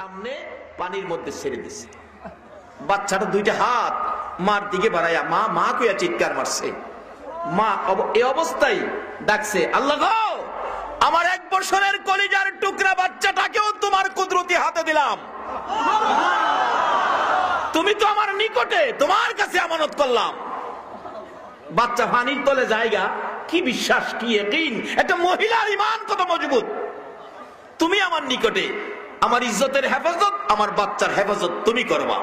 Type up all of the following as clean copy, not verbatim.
সামনে পানির মধ্যে ছেড়ে দিছে। বাচ্চাটা দুইটা হাত মার দিকে বাড়াইয়া মা মা কইয়া চিৎকার মারছে। মা এই অবস্থায় ডাকছে, আল্লাহ গো, আমার 1 বছরের কলিজার টুকরা বাচ্চাটাকেও তোমার কুদরতি হাতে দিলাম। তুমি তো আমার নিকটে, তোমার কাছে আমানত করলাম। বাচ্চা পানির তলে জায়গা, কি বিশ্বাস, কি ইয়াকিন, একটা মহিলার ঈমান কত মজবুত। তুমি আমার নিকটে, আমার ইজ্জতের হেফাজত, আমার বাচ্চার হেফাজত তুমি করবা।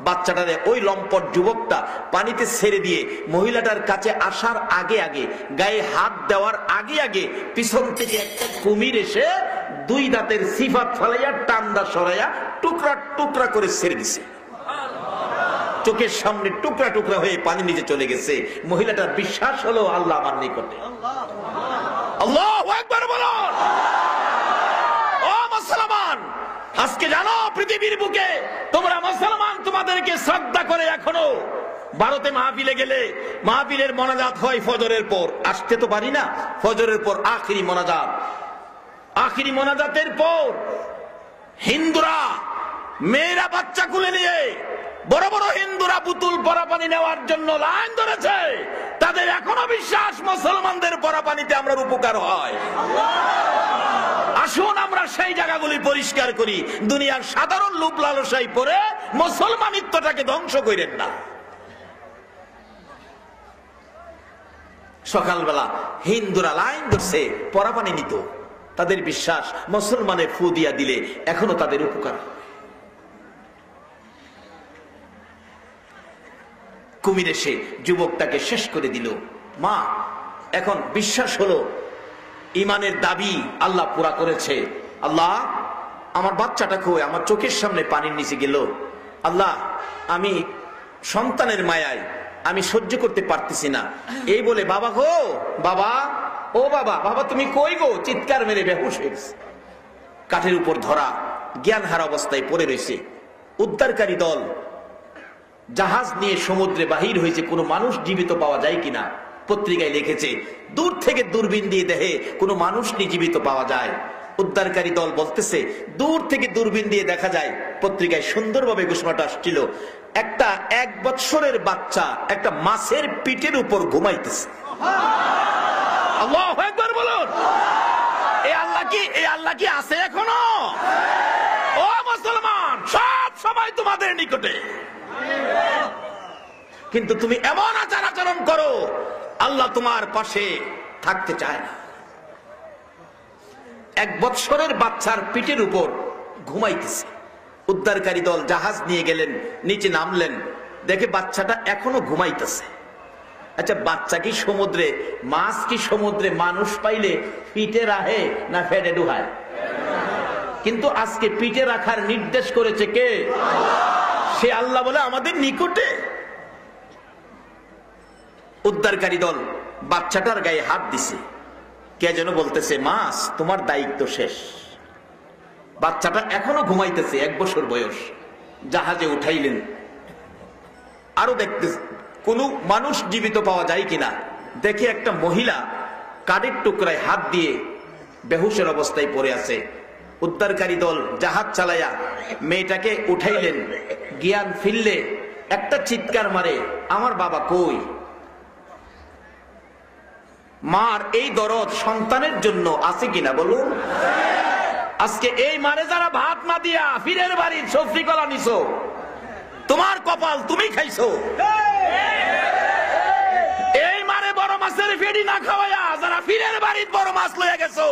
বাচ্চাটারে ওই লম্পট যুবকটা পানিতে ছেড়ে দিয়ে মহিলাটার কাছে আসার আগে আগে, গায়ে হাত দেওয়ার আগে আগে পিছন থেকে একটা কুমির এসে 2 দাঁতের সিফাত ফালাইয়া টান্দা সরাইয়া টুকরা টুকরা করে ছেড়ে দিছে। চোখের সামনে টুকরা টুকরা হয়ে পানি নিচে চলে গেছে। মহিলাটার বিশ্বাস হলো আল্লাহ আমার নিকটে। আল্লাহু আকবার বলুন। ও মুসলমান, আজকে জানো পৃথিবীর বুকে তোমরা মুসলমান তোমাদেরকে শ্রদ্ধা করে। এখনো ভারতে মাহফিলে গেলে মাহফিলের মোনাজাত হয় ফজরের পর, আসতে তো পারি না। ফজরের পর আখিরি মোনাজাত, আখিরি মোনাজাতের পর হিন্দুরা মেয়েরা বাচ্চা কুলে নিয়ে বড় বড় হিন্দুরা বুতুল পরা পানি নেওয়ার জন্য লাইন ধরেছে। তাদের এখনো বিশ্বাস মুসলমানদের পরা পানিতে আমরা উপকার হয়। আসুন আমরা সেই জায়গাগুলি পরিষ্কার করি। দুনিয়ার সাধারণ লোভ লালসায় পড়ে মুসলমানিত্বটাকে ধ্বংস করেন না। সকালবেলা হিন্দুরা লাইন ধরছে, পরা পানি নিত। তাদের বিশ্বাস মুসলমানের ফু দিয়া দিলে এখনো তাদের উপকার। কুমির এসে যুবকটাকে শেষ করে দিল। মা এখন বিশ্বাস হলো ইমানের দাবি আল্লাহ পুরা করেছে। আল্লাহ আমার বাচ্চাটা কই, আমার চোখের সামনে পানির নিচে গেল। আল্লাহ আমি সন্তানের মায়ায় আমি সহ্য করতে পারতেছি না। এই বলে বাবা গো, বাবা, ও বাবা, বাবা তুমি কই গো, চিৎকার মেরে বেহুশ হয়ে গেছে। কাঠের উপর ধরা, জ্ঞান হারা অবস্থায় পড়ে রয়েছে। উদ্ধারকারী দল জাহাজ নিয়ে সমুদ্রে বাহির হয়েছে, কোনো মানুষ জীবিত পাওয়া যায় কিনা। পত্রিকায় লিখেছে দূর থেকে দূরবীন দিয়ে দেখে কোনো মানুষ জীবিত পাওয়া যায়। উদ্ধারকারী দল বলতেছে দূর থেকে দূরবীন দিয়ে দেখা যায়। পত্রিকায় সুন্দরভাবে ঘোষণাটা আসছিল, একটা 1 বছরের বাচ্চা একটা মাছের পিঠের উপর ঘুমাইতেছে। আল্লাহু আকবার বলুন। এই আল্লাহ কি আছে এখনো? ও মুসলমান, সব সময় তোমাদের নিকটে, কিন্তু তুমি এমন আচার আচরণ করো আল্লাহ তোমার পাশে থাকতে চায় না। 1 বছরের বাচ্চার পিঠের উপর ঘুমাইতেছে। উদ্ধারকারী দল জাহাজ নিয়ে গেলেন, নিচে নামলেন, দেখে বাচ্চাটা এখনো ঘুমাইতেছে। আচ্ছা বাচ্চা কি সমুদ্রে, মাছ কি সমুদ্রে মানুষ পাইলে পিঠে রাখে না ফেডে ডুহায়? কিন্তু আজকে পিঠে রাখার নির্দেশ করেছে কে? সে আল্লাহ বলে আমাদের নিকটে। উদ্ধারকারী দল বাচ্চাটার গায়ে হাত দিছে। কে যেন বলতেছে মাছ তোমার দায়িত্ব শেষ। বাচ্চাটা এখনো ঘুমাইতেছে, 1 বছর বয়স। জাহাজে উঠাইলেন, আরো দেখতে কোনো মানুষ জীবিত পাওয়া যায় কিনা। দেখে একটা মহিলা কাঠের টুকরায় হাত দিয়ে বেহুশের অবস্থায় পড়ে আছে। উদ্ধারকারী দল জাহাজ চালাইয়া মেয়েটাকে উঠাইলেন। জ্ঞান ফিরলে একটা চিৎকার মারে, আমার বাবা কই? মার এই দরদ সন্তানের জন্য আছে কিনা বলুন? আজকে এই মারে যারা ভাত না দিয়া ফিরের বাড়ির সবজি কলা নিছো, তোমার কপাল তুমি খাইছো। এই মারে বড় মাছের ফেডি না খাওয়াইয়া যারা ফিরের বাড়ির বড় মাছ লইয়া গেছো,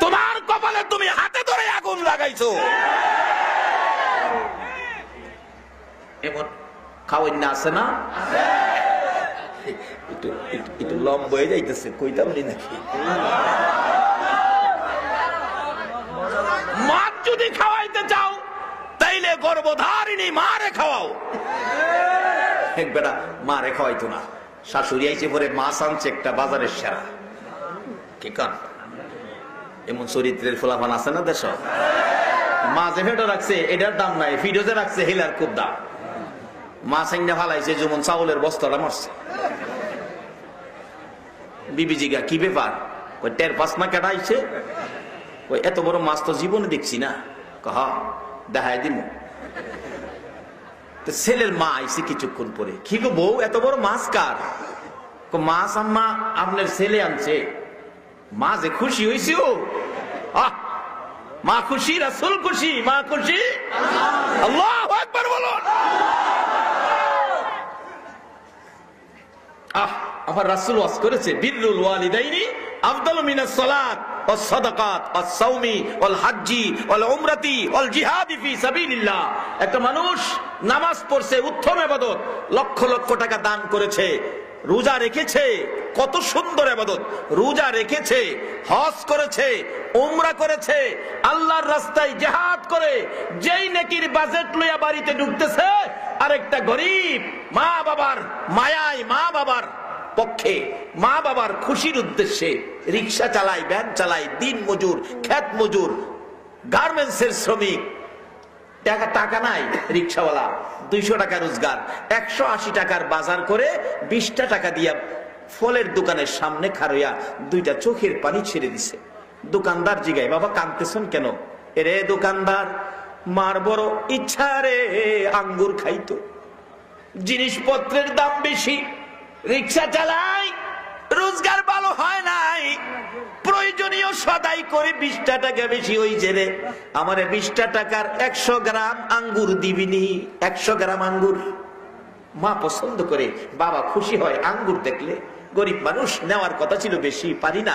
তোমার কপালে তুমি হাতে ধরে আগুন লাগাইছো। এমন খাওয়াই না আছে না? একটু লম্বা হয়ে যাইতেছে, কইতাম নাকি? মাছ যদি খাওয়াইতে চাও তাইলে গর্ভধারিণী মারে খাওয়াও। একবেলা মারে খাওয়াইতো না, শাশুড়ি আইছে পরে মাছ আনছে একটা বাজারের সেরা। কি কান এমন চরিত্রের ফলাফান আছে না দেশ? মাছে ফেটো রাখছে, এটার দাম নাই, ফিডোজে রাখছে হেলার খুব দাম। মাছ আইনা ফালাইছে, যেমন চাউলের বস্তাটা মারছে। বিবিজিগা কি ব্যাপার? ওই 4-5 না কেটাইছে, ওই এত বড় মাছ তো জীবনে দেখছি না। কহ দেখাই দিব। ছেলের মা আইসি কিছুক্ষণ পরে, কি গো বউ এত বড় মাছ কার? মাছ আম্মা আপনার ছেলে আনছে। মা যে খুশি হয়েছে, ও মা খুশি, রাসূল খুশি, মা খুশি। আল্লাহু আকবার বলুন। আমার রাসূল ওয়াজ করেছে, বিররুল ওয়ালিদাইনি আফদালু মিনাস সালাত ওয়াস সাদাকাত ওয়াস সাওমি ওয়াল হাজ্জি ওয়াল উমরাতি ওয়াল জিহাদি ফি সাবিলিল্লাহ। একটা মানুষ নামাজ পড়ছে, উত্তম ইবাদত, লক্ষ লক্ষ টাকা দান করেছে, রোজা রেখেছে, কত সুন্দর ইবাদত, রোজা রেখেছে, হজ করেছে, উমরা করেছে, আল্লাহর রাস্তায় জিহাদ করে যেই নেকির বাজেট লইয়া বাড়িতে ঢুকতেছে, আরেকটা গরীব মা বাবার মায়ায়, মা বাবার পক্ষে, মা বাবার খুশির উদ্দেশ্যে রিক্সা চালায়, ভ্যান চালায়, দিন মজুর, খেত মজুর, গার্মেন্টসের শ্রমিক, টাকা নাই, রিক্সাওয়ালা 200 টাকা রোজগার, 180 টাকার বাজার করে 20টা টাকা দিয়া ফলের দোকানের সামনে খারইয়া 2টা চোখের পানি ছেড়ে দিছে। দোকানদার জিগায়, বাবা কাঁদতেছেন কেন? এরে দোকানদার, মার বড় ইচ্ছা রে আঙ্গুর খাইতো, জিনিসপত্রের দাম বেশি, রিক্সা চালাই, রোজগার ভালো হয় নাই, প্রয়োজনীয় সদাই করে 20টা টাকা বেশি হইছে রে, আমারে 20টা টাকার 100 গ্রাম আঙ্গুর দিবিনি? 100 গ্রাম আঙ্গুর মা পছন্দ করে, বাবা খুশি হয় আঙ্গুর দেখলে। গরিব মানুষ, নেওয়ার কথা ছিল বেশি, পারি না,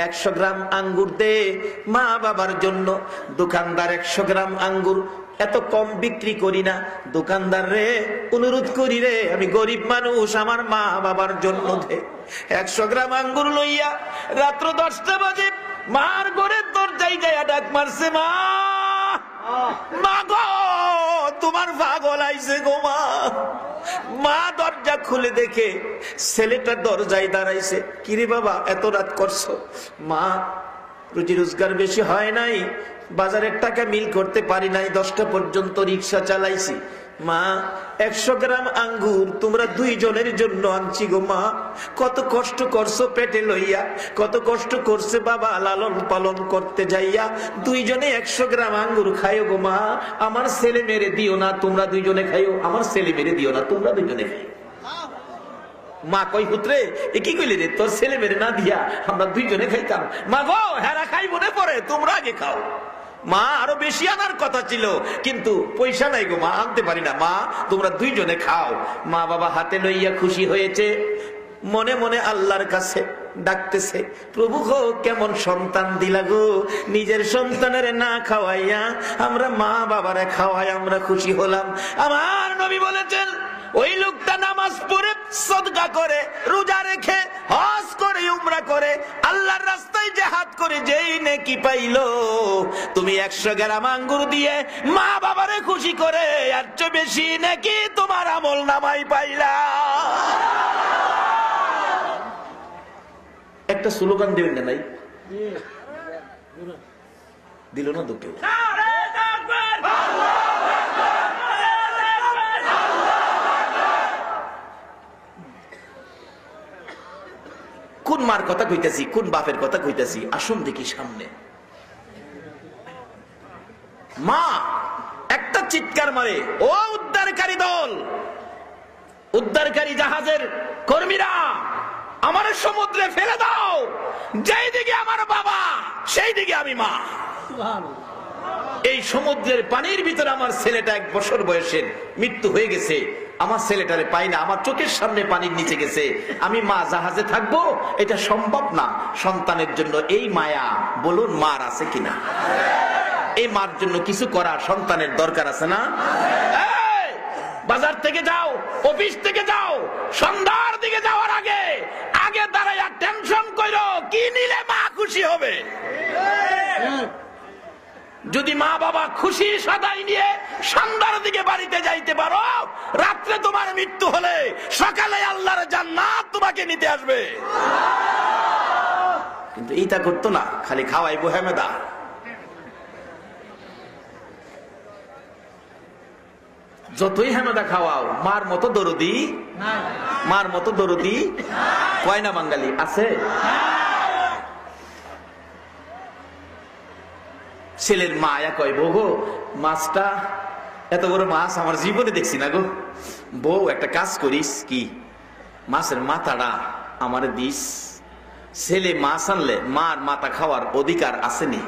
100 গ্রাম আঙ্গুর দে মা বাবার জন্য। দোকানদার 100 গ্রাম আঙ্গুর এত কম বিক্রি করি না, দোকানদার রে অনুরোধ করি রে, আমি গরিব মানুষ, আমার মা বাবার জন্য দে। 100 গ্রাম আঙ্গুর লইয়া রাত্র 10টা বাজে মার ঘরের দরজায় যাইয়া ডাক মারছে, মা, মা গো তোমার পাগল আইছে গো মা। মা দরজা খুলে দেখে ছেলেটা দরজায় দাঁড়াইছে। কিরে বাবা এত রাত করছো? মা, রুজি রোজগার বেশি হয় নাই, বাজারের টাকা মিল করতে পারি নাই, 10টা পর্যন্ত রিক্সা চালাইছি। মা, 100 গ্রাম আঙ্গুর তোমরা 2 জনের জন্য আনছি গো মা। কত কষ্ট করছো পেটে লইয়া, কত কষ্ট করছে বাবা লালন পালন করতে যাইয়া, 2 জনে 100 গ্রাম আঙ্গুর খাইও গো মা। আমার ছেলে মেরে দিও না, তোমরা 2 জনে খাইও, আমার ছেলে মেরে দিও না, তোমরা 2 জনে খাইও। মা কই পুত্রে এ কি কইলি রে, তোর ছেলে মেরে না দিয়া আমরা 2 জনে খাইতাম। মা গো হেরা খাইব না পরে, তোমরা আগে খাও। মা আরো বেশি আনার কথা ছিল, কিন্তু পয়সা নাই গো মা, আনতে পারি না, মা তোমরা 2 জনে খাও। মা বাবা হাতে লইয়া খুশি হয়েছে, মনে মনে আল্লাহর কাছে ডাকতেছে, প্রভু গো কেমন সন্তান দিলা গো, নিজের সন্তানের না খাওয়াইয়া আমরা মা বাবারে খাওয়াই, আমরা খুশি হলাম। আমার নবী বলেছেন, ওই লোকটা নামাজ পড়ে, সদকা করে, রোজা রেখে, হজ করে, উমরা করে, আল্লাহর রাস্তায় জিহাদ করে যেই নেকি পাইলো, তুমি 100 গ্রাম আঙ্গুর দিয়ে মা বাবারে খুশি করে আর চেয়ে বেশি নেকি তোমার আমল নামাই পাইলা। একটা স্লোগান দেবেন না? নাই দিল না তো কেউ। কোন মার কথা কইতেছি, কোন বাপের কথা কইতেছি, আসুন দেখি সামনে। মা একটা চিৎকার মারে, ও উদ্ধারকারী দল, উদ্ধারকারী জাহাজের কর্মীরা, আমার সমুদ্রে ফেলে দাও, যেই দিকে আমার বাবা সেই দিকে আমি মা। এই সমুদ্রের পানির ভিতরে আমার ছেলেটা 1 বছর বয়সের, মৃত্যু হয়ে গেছে, আমার ছেলেটারে পাই না, আমার চোখের সামনে পানির নিচে গেছে, আমি মা জাহাজে থাকবো? এটা সম্ভব না। সন্তানের জন্য এই মায়া বলুন মার আছে কিনা? এই মার জন্য কিছু করা সন্তানের দরকার আছে না? বাজার থেকে যাও, অফিস থেকে যাও, সন্ধ্যার দিকে যাওয়ার আগে আগে দাঁড়াইয়া টেনশন কইরো কি নিলে মা খুশি হবে। যদি মা বাবা খুশি সদাই নিয়ে সন্ধ্যার দিকে বাড়িতে যাইতে পারো, রাত্রে তোমার মৃত্যু হলে সকালে আল্লাহর জান্নাত তোমাকে নিতে আসবে। কিন্তু এইটা করতো না, খালি খাওয়াইবো হেমেদা। যতই হেমেদা খাওয়াও, মার মতো দরদি, মার মতো দরদি কয় না বাঙালি আছে? ছেলের মা আয়া কয়, বউ গো, মাছটা এত বড় মাছ আমার জীবনে দেখছি না গো। বউ একটা কাজ করিস, কি? মাছের মাথাটা আমার দিস। ছেলে মাছ আনলে মার মাথা খাওয়ার অধিকার আসেনি?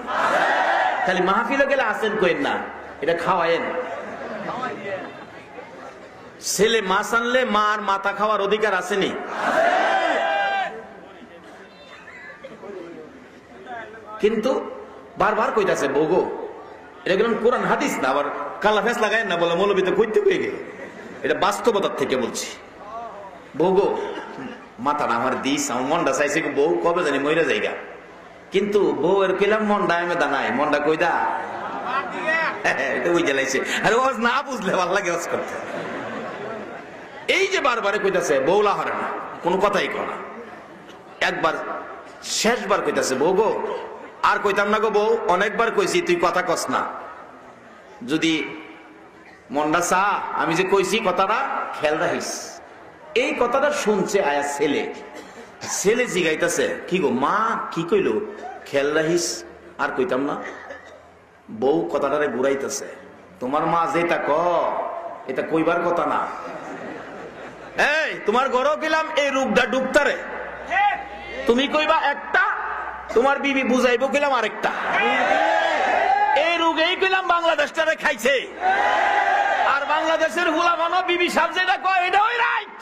খালি মাহফিলে গেলে আসেন কইন না, এটা খাওয়ায়েন। ছেলে মাছ আনলে মার মাথা খাওয়ার অধিকার আসেনি? কিন্তু বারবার কইতাছে, বউ গো, এটা গেলাম কোরআন হাদিস না, আবার কালা ফেস লাগায় না, বলে মৌলবীতে কইতে কয়ে গেল। এটা বাস্তবতার থেকে বলছি। বউ গো, মাথাটা আমার দিস, আমার মনটা চাইছে বউ কবে জানি মইরা জায়গা। কিন্তু বউ এর কইলাম মনটা আমি দানাই, মনটা কই দা এটা ওই জ্বালাইছে। আরে ওয়াজ না বুঝলে ভাল লাগে ওয়াজ করতে। এই যে বারবারে কইতাছে বউলা হরে না, কোনো কথাই কয় না। একবার শেষবার কইতাছে, বউ গো, আর কইতাম না গো বউ, অনেকবার কইছি, তুই কথা কস না। যদি মনটা চা, আমি যে কইছি কথাটা খেয়াল রাখিস। এই কথাটা শুনছে আয়া ছেলে। ছেলে জিগাইতেছে, কি গো মা কি কইলো? খেয়াল রাখিস, আর কইতাম না। বউ কথাটারে ঘুরাইতেছে, তোমার মা যেটা ক এটা কইবার কথা না। এই তোমার ঘরও গেলাম, এই রূপটা ডুবতারে তুমি কইবা একটা, তোমার বিবি বুঝাইবো গেলাম আরেকটা। এই রোগেই কইলাম বাংলাদেশটারে খাইছে, আর বাংলাদেশের হুলামানো বিবি সাহেব যেটা কয় এটা ওই রাইট।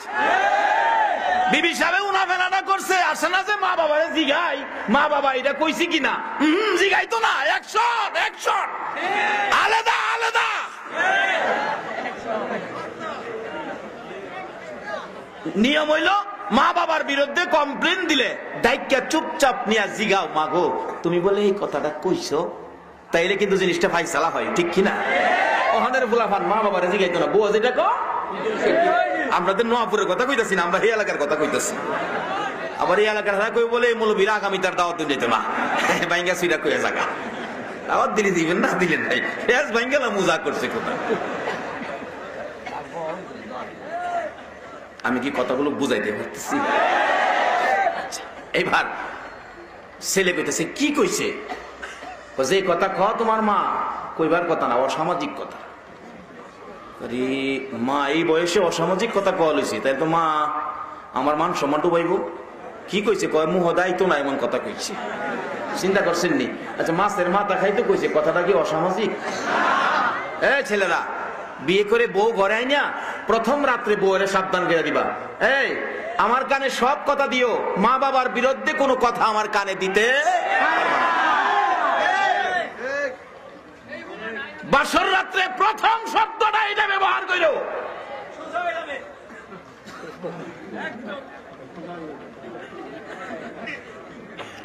বিবি সাহেব উনাফেনাটা করছে, আসে না যে মা বাবারে জিগাই, মা বাবা এটা কইছি কিনা? জিগাই তো না, অ্যাকশন অ্যাকশন, আলাদা আলাদা। নিয়ম হইল, মা বাবার বিরুদ্ধে কমপ্লেন দিলে দায়িত্ব চুপচাপ নিয়ে জিগাও, মাগো তুমি বলে এই কথাটা কইছো, তাইলে কিন্তু জিনিসটা ফাইসালা হয়, ঠিক কিনা? ওখানের ফুলাফান মা বাবারে জিগাইতো না, বউ যেটা কো। আমাদের নোয়াপুরের কথা কইতাছি না, আমরা এই এলাকার কথা কইতাছি। আবার এই এলাকার কই বলে মৌলবীরা আগামী তার দাওয়াত দিতে না, ভাইঙ্গা সুইরা কইয়া জাগা দাওয়াত দিলে দিবেন না দিলেন নাই, ভাইঙ্গালা মুজা করছে কথা। আমি কি কথাগুলো বুঝাইতে পারতেছি? এবার ছেলে কইতেছে, কি কইছে? যে কথা ক তোমার মা কইবার কথা না, অসামাজিক কথা। আরে মা এই বয়সে অসামাজিক কথা কওয়া লইছে, তাই তো মা আমার মান সম্মান ডুবাইব। কি কইছে? কয় মুহ দায়িত্ব না, এমন কথা কইছে। চিন্তা করছেন নি? আচ্ছা মাছের মাথা খাইতে কইছে, কথাটা কি অসামাজিক? ছেলেরা বিয়ে করে বউ ঘরে আই না, প্রথম রাত্রে বউরে সাবধান করে দিবা, এই আমার কানে সব কথা দিও, মা বাবার বিরুদ্ধে কোনো কথা আমার কানে দিতে। বাসর রাত্রে প্রথম শব্দটা এটা ব্যবহার করো।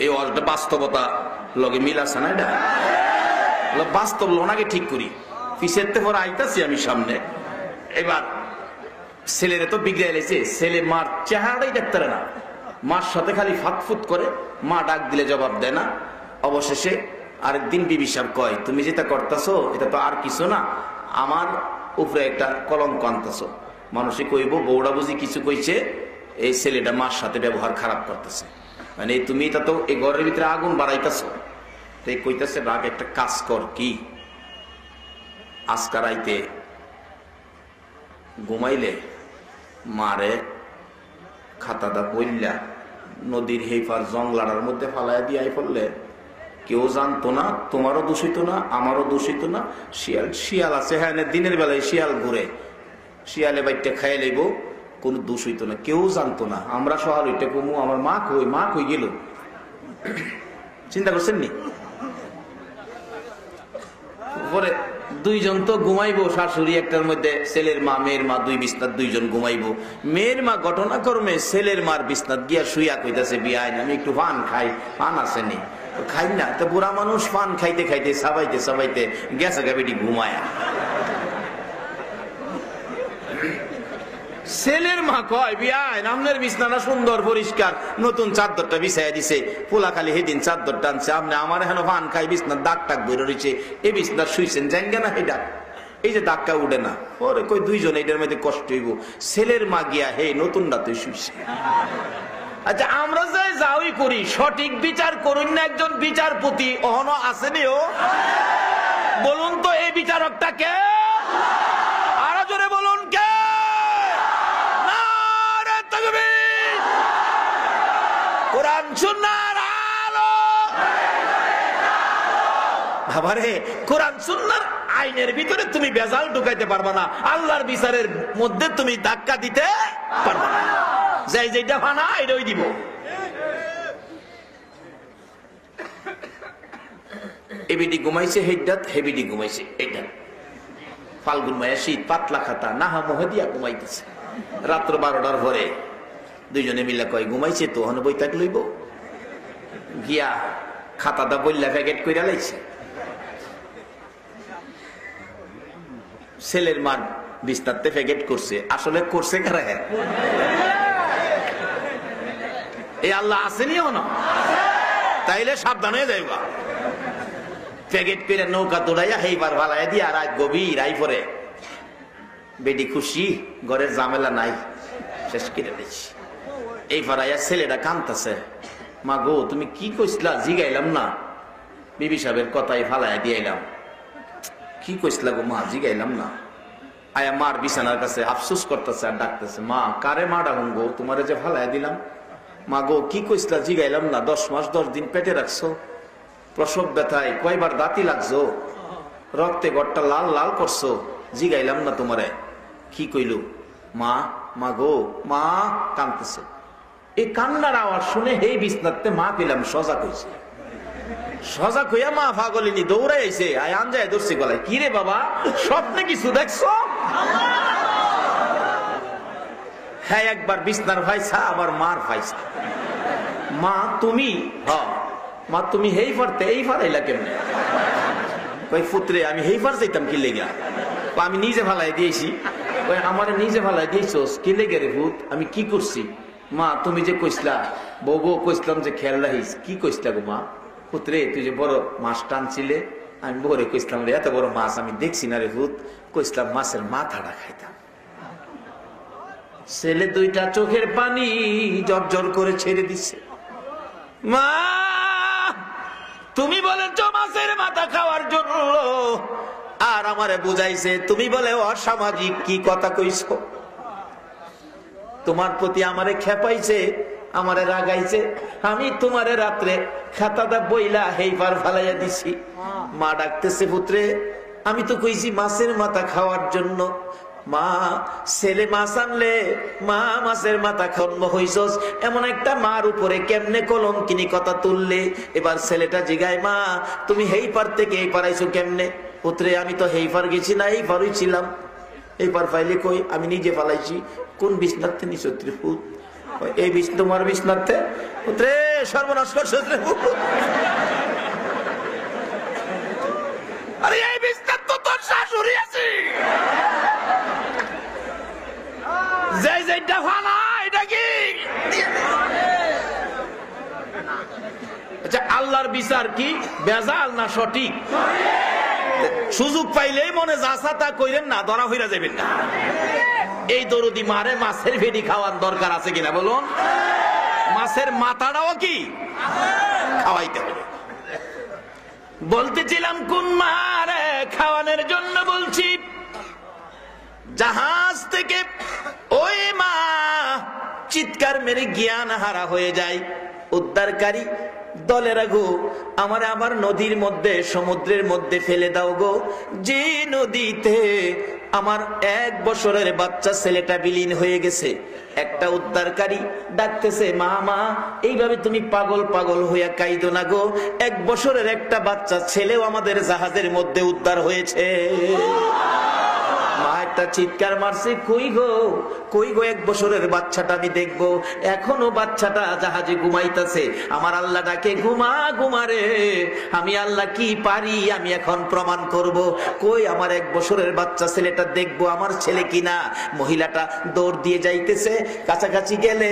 এই বাস্তবতা লগে মিল আছে না? এটা বাস্তব লোনাকে ঠিক করি, পিছের পর আইতাছি আমি সামনে। এবার ছেলেরে তো বিগড়ে এলেছে, ছেলে মার চেহারাটাই দেখতে না, মার সাথে খালি ফাতফুত করে, মা ডাক দিলে জবাব দেয় না। অবশেষে আরেকদিন বিবি সাহেব কয়, তুমি যেটা করতেছো এটা তো আর কিছু না, আমার উপরে একটা কলঙ্ক আনতেছো। মানুষে কইব বউরা বুঝি কিছু কইছে, এই ছেলেটা মার সাথে ব্যবহার খারাপ করতেছে, মানে তুমি এটা তো এই ঘরের ভিতরে আগুন বাড়াইতেছো। তাই কইতেছে, রাগ একটা কাজ কর, কি? আজকা রাইতে ঘুমাইলে মারে খাতাটা বইলা নদীর হেফার জংলাড়ার মধ্যে ফালাইয়া দিয়াই পড়লে কেউ জানতো না, তোমারও দূষিত না, আমারও দূষিত না। শিয়াল শিয়াল আছে, হ্যাঁ দিনের বেলায় শিয়াল ঘুরে, শিয়ালে বাইটটা খাইয়ে লইব, কোন দূষিত না, কেউ জানতো না। আমরা সহাল ওইটা কমু, আমার মা কই, মা কই গেল। চিন্তা করছেন নি? পরে দুইজন তো ঘুমাইবো, শাশুড়ি একটার মধ্যে, ছেলের মা মেয়ের মা, দুই বিছনাত দুইজন ঘুমাইবো। মেয়ের মা ঘটনাক্রমে ছেলের মার বিছনাত গিয়া শুইয়া কইতাছে, বিয়াইন আমি একটু পান খাই, পান আসেনি, খাই না। তো বুড়া মানুষ পান খাইতে খাইতে সাবাইতে সাবাইতে গেছে গাবিটি ঘুমায়া। ছেলের মা কয়, বিয়াইন আপনার বিছনাটা সুন্দর পরিষ্কার, নতুন চাদরটা বিছাইয়া দিছে, পোলা খালি সেদিন চাদরটা আনছে, আপনি আমার এখানে পান খাই বিছনার দাগ টাক বেরো রয়েছে, এই বিছনার শুইছেন জানগে না, এই ডাক, এই যে দাগটা উঠে না। ওরে কই দুইজন এইটার মধ্যে কষ্ট হইব। ছেলের মা গিয়া হে নতুন রাতে শুইছে। আচ্ছা আমরা যে যাওই করি, সঠিক বিচার করুন না একজন বিচারপতি, অহনো আসেনি ও বলুন তো এই বিচারকটা কে? আরো জোরে বলুন কে? নারে তাকবীর! কোরআন সুন্নাহর আলো! বাবারে, কোরআন সুন্নাহর আইনের ভিতরে তুমি বেজাল ঢুকাইতে পারবা না, আল্লাহর বিচারের মধ্যে তুমি ধাক্কা দিতে পারবা না। যাই যেটা ফানা এটাই দিব। এবিডি ঘুমাইছে হেডাত, হেবিডি ঘুমাইছে এটা। ফাল্গুন মায়া শীত, পাতলা খাতা, নাহা মোহে দিয়া ঘুমাইতেছে। রাত্র 12টার পরে দুইজনে মিলে কয় ঘুমাইছে তো হন বই থাক লইব, গিয়া খাতাটা বললা প্যাকেট কইরা লাইছে। ছেলের মান বিস্তারতে প্যাকেট করছে, আসলে করছে কারা? এই আল্লাহ আসেনি না, তাইলে সাবধান হয়ে যাইবা। প্যাকেট করে নৌকা দৌড়াইয়া হেইবার ভালাই দিয়ে আর গভীর আই পরে বেডি খুশি, ঘরের ঝামেলা নাই, শেষ করে দিচ্ছি। এই পাড়াইয়া ছেলেটা কাঁদতেছে, মা গো তুমি কি কইসলা? জিগাইলাম না, বিবি সাহেবের কথাই ফালাই দিয়াইলাম। কি কইসলা গো মা? জিগাইলাম না। আয়া মার বিছানার কাছে আফসোস করতেছে আর ডাকতেছে, মা কারে মা ডাকুন গো, তোমারে যে ফালাই দিলাম। মা গো কি কইসলা? জিগাইলাম না। 10 মাস 10 দিন পেটে রাখছো, প্রসব ব্যথায় কয়বার দাঁতি লাগছো, রক্তে গড়টা লাল লাল করছো, জিগাইলাম না তোমারে। কি কইল? মা, মা গো মা, কাঁদতেছে। এই কান্নার আওয়াজ শুনে হেই বিছনাতে মা পেলাম সজাগ হয়েছে। সজাগ হইয়া মা পাগলিনী দৌড়ে আইছে, আয় আনজায় ধরছি গলায়, কি রে বাবা স্বপ্নে কিছু দেখছো? হ্যাঁ, একবার বিছনার ভাইসা আবার মার ভাইসা। মা তুমি, হ্যাঁ মা তুমি হেই ফারতে এই ফারাইলা কেমনে? কই পুত্রে আমি হেই ফার যাইতাম কি লেগা? আমি নিজে ফালাই দিয়েছি। কই আমার নিজে ফালাই দিয়েছোস কি লেগে রে ভূত? আমি কি করছি? মা তুমি যে কইসলা বউ কইসলাম যে খেয়াল রাখিস, কি কইসলা গো মা? পুত্রে তুই যে বড় মাছ টানছিলে, আমি বউরে কইসলাম রে এত বড় মাছ আমি দেখছি না রে ভূত, কইসলাম মাছের মাথাটা খাইতাম। ছেলে দুইটা চোখের পানি জর্জর করে ছেড়ে দিচ্ছে। মা তুমি বলেছ মাছের মাথা খাওয়ার জন্য, আর আমারে বুঝাইছে তুমি বলে অসামাজিক কি কথা কইছো। তোমার প্রতি আমারে খেপাইছে, আমারে রাগাইছে, আমি তোমারে রাত্রে খাতাটা বইলা হেইবার ফালাইয়া দিছি। মা ডাকতেছে, পুত্রে আমি তো কইছি মাছের মাথা খাওয়ার জন্য। মা ছেলে মাছ আনলে মা মাছের মাথা খন্ম হইছস, এমন একটা মার উপরে কেমনে কলঙ্কিনী কথা তুললে? এবার ছেলেটা জিগায়, মা তুমি হেই পার থেকে এই পারাইছো কেমনে? পুত্রে আমি তো হেই পার গেছি না, এই পারই ছিলাম। এই পার পাইলে কই? আমি নিজে পালাইছি। কোন বিছনাতে নিছ ত্রিপুত? এই তোমার বিছনাতে। পুত্রে সর্বনাশ করছিস রে। আরে এই বিছনাত তো তোর শাশুড়ি আছে। যেটা ফানা এটা কি? আচ্ছা আল্লাহর বিচার কি বেজাল না সঠিক? সুযোগ পাইলেই মনে যাসা তা কইলেন না, ধরা হইরা যাবেন না। এই দরদি মারে মাছের ভেড়ি খাওয়ার দরকার আছে কিনা বলুন? মাছের মাথাটাও কি খাওয়াইতে হবে। বলতেছিলাম কোন মারে খাওয়ানোর জন্য বলছি, জাহাজ থেকে ওই মা চিৎকার মেরে জ্ঞান হারা হয়ে যায়। উদ্ধারকারী দলেরা গো আমারে আবার নদীর মধ্যে সমুদ্রের মধ্যে ফেলে দাও গো, যে নদীতে আমার 1 বছরের বাচ্চা ছেলেটা বিলীন হয়ে গেছে। একটা উদ্ধারকারী ডাকতেছে, মা মা এইভাবে তুমি পাগল পাগল হইয়া কাইদো না গো, 1 বছরের একটা বাচ্চা ছেলেও আমাদের জাহাজের মধ্যে উদ্ধার হয়েছে। মা একটা চিৎকার মারছে, কই গো কই গো 1 বছরের বাচ্চাটা আমি দেখবো। এখনো বাচ্চাটা জাহাজে ঘুমাইতেছে। আমার আল্লাহ ডাকে, ঘুমা ঘুমারে, আমি আল্লাহ কি পারি আমি এখন প্রমাণ করব। কই আমার 1 বছরের বাচ্চা ছেলেটা দেখবো আমার ছেলে কিনা। মহিলাটা দৌড় দিয়ে যাইতেছে, কাছাকাছি গেলে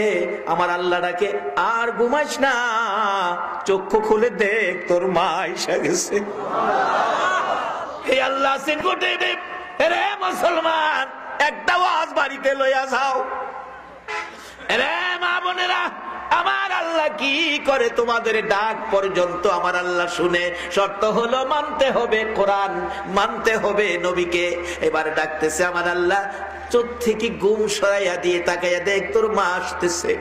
আমার আল্লাহ ডাকে, আর ঘুমাইস না, চক্ষু খুলে দেখ তোর মা এসে গেছে। হে আল্লাহ সে গোটে দে রে মুসলমান, একটা ওয়াজ বাড়িতে লইয়া যাও। রে মা বোনেরা আমার আল্লাহ কি করে তোমাদের ডাক পর্যন্ত আমার আল্লাহ শুনে। শর্ত হলো মানতে হবে কোরআন, মানতে হবে নবীকে। এবার ডাকতেছে আমার আল্লাহ, চোখ থেকে ঘুম সরাইয়া দিয়ে তাকাইয়া দেখ তোর মা আসতেছে।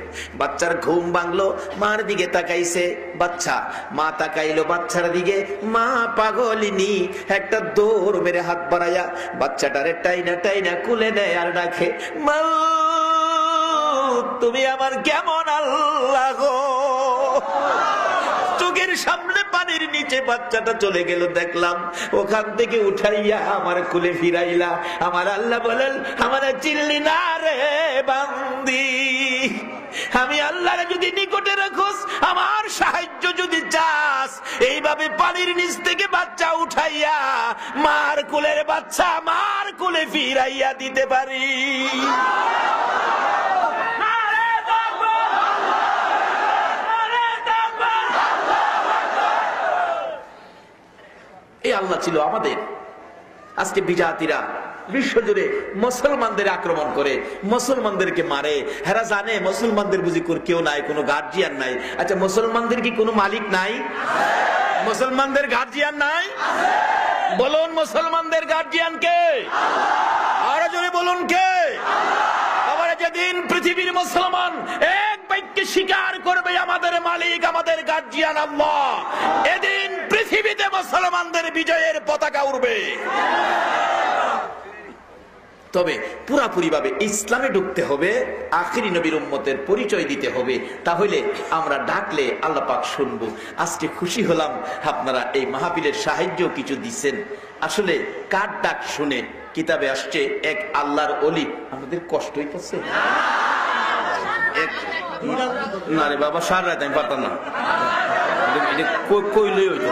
বাচ্চার ঘুম ভাঙলো, মার দিকে তাকাইছে বাচ্চা, মা তাকাইলো বাচ্চার দিকে, মা পাগলিনী একটা দৌড় মেরে হাত বাড়াইয়া বাচ্চাটারে টাইনা টাইনা কুলে নেয় আর ডাকে, মা তুমি আমার কেমন আল্লাহ গো। চোখের সামনে পানির নিচে বাচ্চাটা চলে গেল, দেখলাম ওখান থেকে উঠাইয়া আমার কুলে ফিরাইলা। আমার আল্লাহ বলেন, আমার চিল্লি না রে বান্দি, আমি আল্লাহরে যদি নিকটে রাখোস, আমার সাহায্য যদি চাস, এইভাবে পানির নিচ থেকে বাচ্চা উঠাইয়া মার কুলের বাচ্চা মার কুলে ফিরাইয়া দিতে পারি। এই আল্লাহ ছিল আমাদের। আজকে বিজাতিরা বিশ্বজুড়ে মুসলমানদের আক্রমণ করে, মুসলমানদেরকে মারে। হেরা জানে মুসলমানদের বুঝি কেউ নাই, কোনো গার্জিয়ান নাই। আচ্ছা, মুসলমানদের কি কোনো মালিক নাই? মুসলমানদের গার্জিয়ান নাই? বলুন, মুসলমানদের গার্জিয়ান কে? আরো জোরে বলুন কে? আবার যেদিন পৃথিবীর মুসলমান এক বাক্যে স্বীকার করবে আমাদের মালিক, আমাদের গার্জিয়ান আল্লাহ, এদিন পৃথিবীতে মুসলমানদের বিজয়ের পতাকা উড়বে। তবে পুরাপুরি ভাবে ইসলামে ঢুকতে হবে, আখিরি নবীর উম্মতের পরিচয় দিতে হবে, তাহলে আমরা ডাকলে আল্লাহ পাক শুনবো। আজকে খুশি হলাম আপনারা এই মাহফিলের সাহায্য কিছু দিচ্ছেন। আসলে কার ডাক শুনে কিতাবে আসছে এক আল্লাহর ওলি। আমাদের কষ্ট হইতেছে না রে বাবা, সার রাত আমি পারতাম না, কইলই হইতো।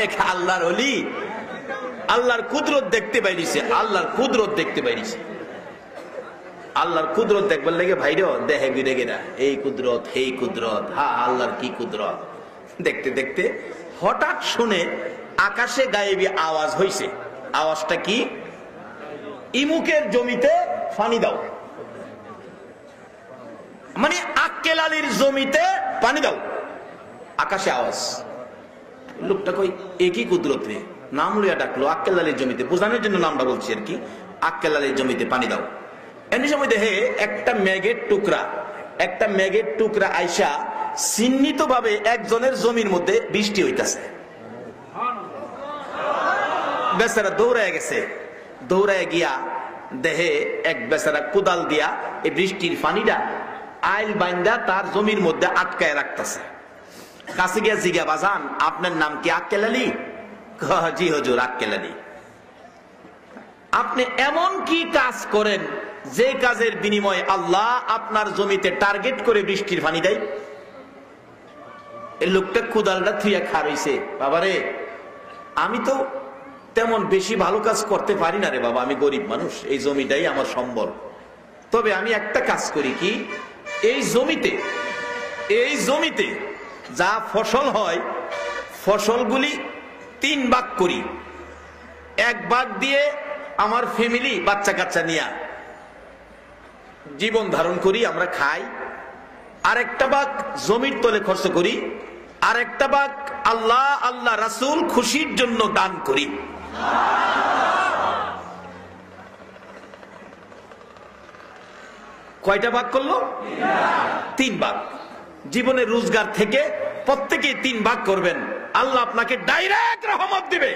এক আল্লাহর ওলি আল্লাহর কুদরত দেখতে পাইছে, আল্লাহর কুদরত দেখতে পাইছে। আল্লাহর কুদরত দেখবার লেগে ভাইরো দেখে গিরে গেরা, এই কুদরত এই কুদরত, হ্যাঁ আল্লাহর কি কুদরত। দেখতে দেখতে হঠাৎ শুনে আকাশে গায়েবী আওয়াজ হইছে। আওয়াজটা কি? ইমুকের জমিতে পানি দাও, মানে আক্কেল আলীর জমিতে পানি দাও। আকাশে আওয়াজ। লোকটা কই একই কুদরত রে, নাম লইয়া ডাকলো আক্কেল আলীর জমিতে, বোঝানোর জন্য নামটা বলছি আর কি। আক্কেল আলীর জমিতে পানি দাও। এমনি সময় দেখে একটা মেঘের টুকরা আইসা চিহ্নিত ভাবে একজনের জমির মধ্যে বৃষ্টি হইতাছে। বেচারা দৌড়ায় গেছে, দৌড়ায় গিয়া দেহে এক বেচারা কোদাল দিয়া এই বৃষ্টির পানিটা আইল বাইন্দা তার জমির মধ্যে আটকায় রাখতেছে। কাছে গিয়া জিজ্ঞা, বাজান আপনার নাম কি আক্কেল আলী? জি হুজুর, আক্কেল আলী। আপনি এমন কি কাজ করেন যে কাজের বিনিময়ে আল্লাহ আপনার জমিতে টার্গেট করে বৃষ্টির পানি দেয়? এই লোকটা কোদালটা থুইয়া খার হইছে। বাবারে, আমি তো তেমন বেশি ভালো কাজ করতে পারি না রে বাবা, আমি গরিব মানুষ, এই জমিটাই আমার সম্বল। তবে আমি একটা কাজ করি কি, এই জমিতে যা ফসল হয়, ফসলগুলি 3 ভাগ করি। 1 ভাগ দিয়ে আমার ফ্যামিলি বাচ্চা কাচ্চা নিয়ে জীবন ধারণ করি, আমরা খাই। আরেকটা ভাগ জমির তলে খরচ করি, আরেকটা ভাগ আল্লাহ রাসূল খুশির জন্য দান করি। কয়টা ভাগ করলো? 3 ভাগ। জীবনের রোজগার থেকে প্রত্যেকে 3 ভাগ করবেন, আল্লাহ আপনাকে ডাইরেক্ট রহমত দিবে।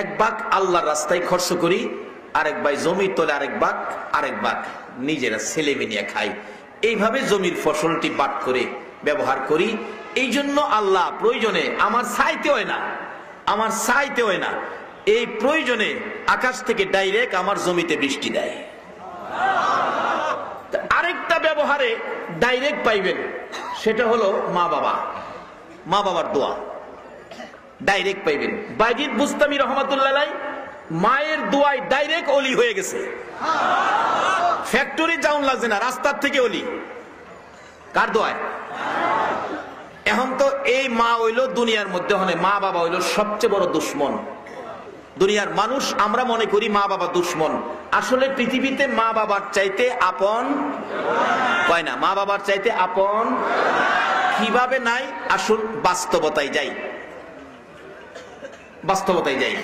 এক ভাগ আল্লাহর রাস্তায় খরচ করি, আরেক ভাগ জমির তলে, আরেক ভাগ নিজেরা ছেলে মেয়ে খাই। এইভাবে জমির ফসলটি বাট করে ব্যবহার করি। এই জন্য আল্লাহ প্রয়োজনে আমার চাইতে হয় না, এই প্রয়োজনে আকাশ থেকে ডাইরেক্ট আমার জমিতে বৃষ্টি দেয়। আরেকটা ব্যবহারে ডাইরেক্ট পাইবেন, সেটা হলো মা বাবার দোয়া ডাইরেক্ট পাইবেন। বাইজিদ বুস্তামি রহমাতুল্লাহ আলাইহি মায়ের দোয়ায় ডাইরেক্ট ওলি হয়ে গেছে। ফ্যাক্টরি যাওন লাগছে না, রাস্তার থেকে ওলি। কার দোয়ায়? এখন তো এই মা হইল দুনিয়ার মধ্যে, মা বাবা হইল সবচেয়ে বড় দুশ্মন। দুনিয়ার মানুষ আমরা মনে করি মা বাবা দুশ্মন, আসলে পৃথিবীতে মা বাবার চাইতে আপন হয় না, মা বাবার চাইতে আপন কিভাবে নাই? আসল বাস্তবতায় যাই, বাস্তবতায় যাই।